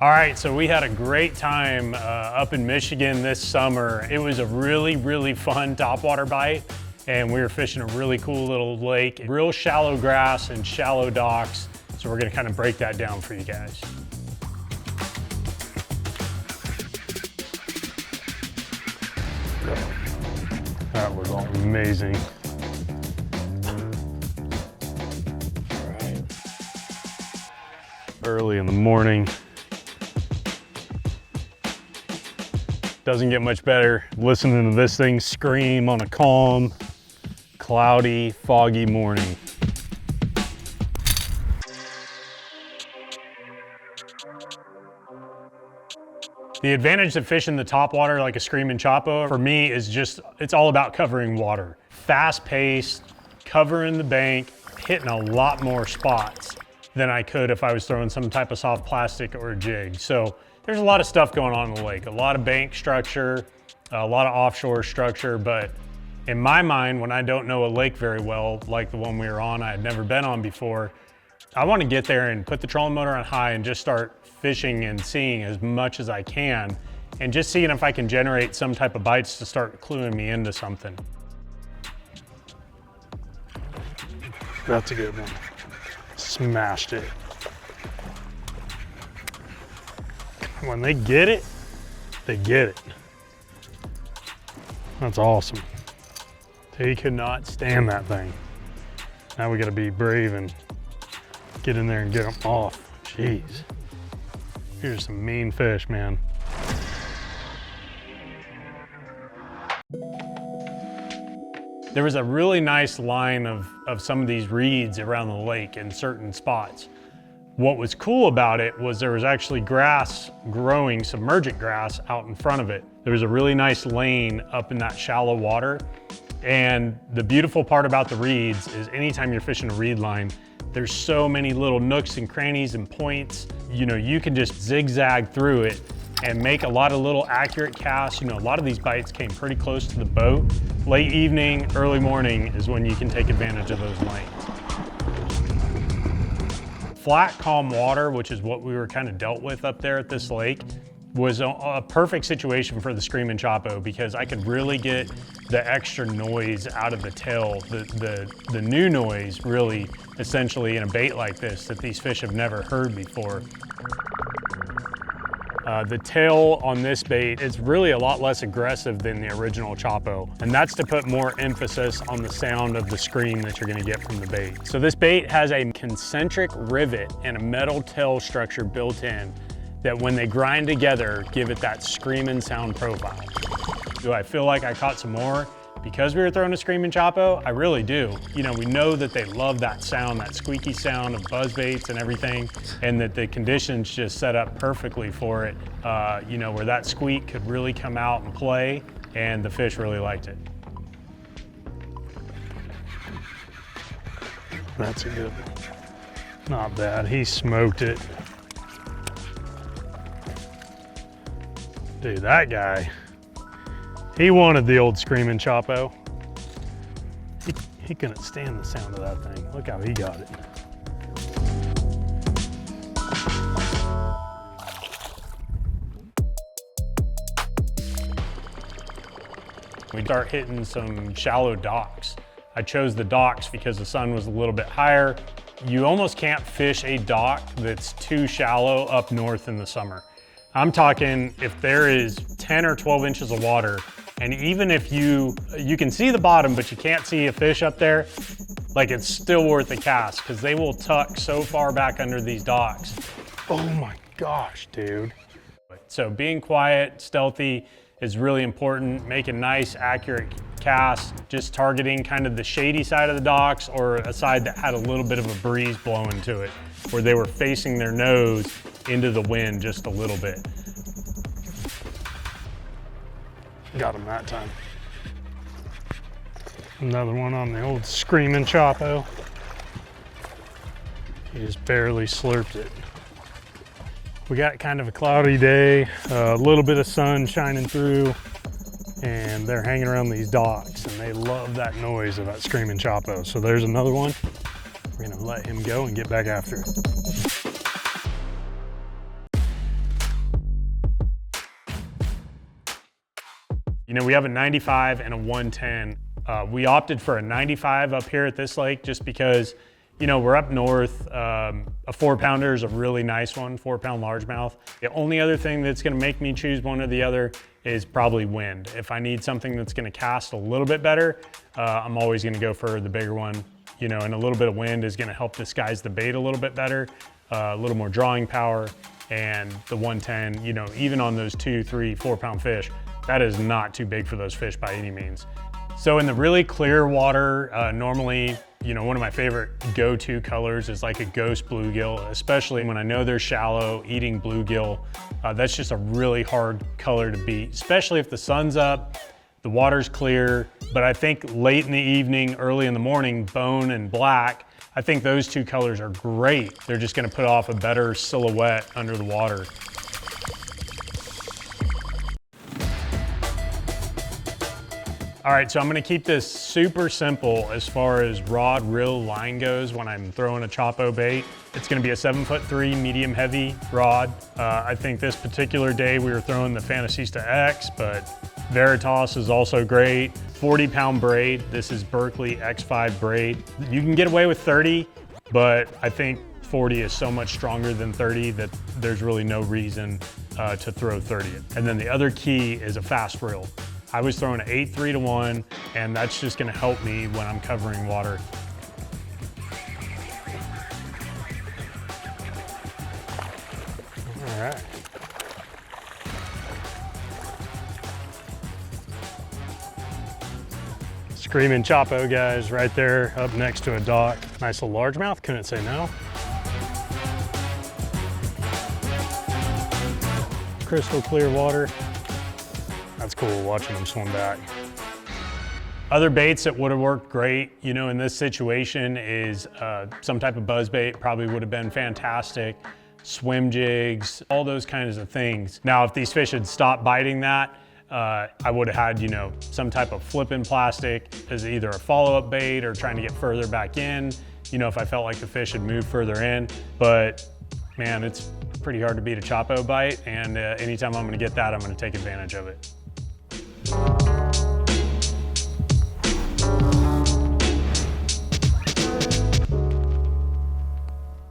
All right, so we had a great time up in Michigan this summer. It was a really, really fun topwater bite, and we were fishing a really cool little lake, real shallow grass and shallow docks. So we're gonna kind of break that down for you guys. That was amazing. All right. Early in the morning. Doesn't get much better listening to this thing scream on a calm, cloudy, foggy morning. The advantage of fishing the topwater like a screaming chopo for me is just, it's all about covering water. Fast paced, covering the bank, hitting a lot more spots than I could if I was throwing some type of soft plastic or a jig. So there's a lot of stuff going on in the lake, a lot of bank structure, a lot of offshore structure, but in my mind, when I don't know a lake very well, like the one we were on, I had never been on before, I want to get there and put the trolling motor on high and just start fishing and seeing as much as I can, and just seeing if I can generate some type of bites to start cluing me into something. That's a good one. Smashed it. When they get it, they get it. That's awesome. They could not stand that thing. Now we gotta be brave and get in there and get them off. Jeez. Here's some mean fish, man. There was a really nice line of some of these reeds around the lake in certain spots. What was cool about it was there was actually grass growing, submergent grass out in front of it. There was a really nice lane up in that shallow water. And the beautiful part about the reeds is anytime you're fishing a reed line, there's so many little nooks and crannies and points. You know, you can just zigzag through it and make a lot of little accurate casts. You know, a lot of these bites came pretty close to the boat. Late evening, early morning is when you can take advantage of those lanes. Flat, calm water, which is what we were kind of dealt with up there at this lake, was a perfect situation for the screaming chopo because I could really get the extra noise out of the tail, the new noise really essentially in a bait like this that these fish have never heard before. The tail on this bait is really a lot less aggressive than the original chopo, and that's to put more emphasis on the sound of the scream that you're gonna get from the bait. So this bait has a concentric rivet and a metal tail structure built in that when they grind together, give it that screaming sound profile. Do I feel like I caught some more because we were throwing a screaming chopo? I really do. You know, we know that they love that sound, that squeaky sound of buzz baits and everything, and that the conditions just set up perfectly for it, you know, where that squeak could really come out and play, and the fish really liked it. That's a good one. Not bad, he smoked it. Dude, that guy, he wanted the old screaming chopo. He couldn't stand the sound of that thing. Look how he got it. We start hitting some shallow docks. I chose the docks because the sun was a little bit higher. You almost can't fish a dock that's too shallow up north in the summer. I'm talking if there is 10 or 12 inches of water, and even if you can see the bottom, but you can't see a fish up there, like it's still worth the cast because they will tuck so far back under these docks. Oh my gosh, dude. So being quiet, stealthy is really important. Making nice, accurate casts, just targeting kind of the shady side of the docks or a side that had a little bit of a breeze blowing to it, where they were facing their nose into the wind just a little bit. Got him that time. Another one on the old screaming chopo. He just barely slurped it. We got kind of a cloudy day, a little bit of sun shining through, and they're hanging around these docks, and they love that noise of that screaming chopo. So there's another one. We're gonna let him go and get back after it. You know, we have a 95 and a 110. We opted for a 95 up here at this lake just because, you know, we're up north. A 4-pounder is a really nice one, 4-pound largemouth. The only other thing that's gonna make me choose one or the other is probably wind. If I need something that's gonna cast a little bit better, I'm always gonna go for the bigger one. You know, and a little bit of wind is gonna help disguise the bait a little bit better, a little more drawing power. And the 110, you know, even on those 2, 3, 4-pound fish, that is not too big for those fish by any means. So in the really clear water, normally, you know, one of my favorite go-to colors is like a ghost bluegill, especially when I know they're shallow. Eating bluegill, that's just a really hard color to beat, especially if the sun's up, the water's clear. But I think late in the evening, early in the morning, bone and black, I think those two colors are great. They're just gonna put off a better silhouette under the water. All right, so I'm gonna keep this super simple as far as rod, reel, line goes when I'm throwing a Chopo bait. It's gonna be a 7'3" medium heavy rod. I think this particular day we were throwing the Fantasista X, but Veritas is also great. 40-pound braid. This is Berkeley X5 braid. You can get away with 30, but I think 40 is so much stronger than 30 that there's really no reason to throw 30. And then the other key is a fast reel. I was throwing an 8-3-1, and that's just gonna help me when I'm covering water. All right. Screaming Chopo guys right there up next to a dock. Nice little largemouth, couldn't say no. Crystal clear water. That's cool watching them swim back. Other baits that would have worked great, you know, in this situation is some type of buzz bait probably would have been fantastic. Swim jigs, all those kinds of things. Now, if these fish had stopped biting that, I would have had, you know, some type of flipping plastic as either a follow-up bait or trying to get further back in, you know, if I felt like the fish had moved further in. But man, it's pretty hard to beat a Chopo bite, and anytime I'm gonna get that, I'm gonna take advantage of it.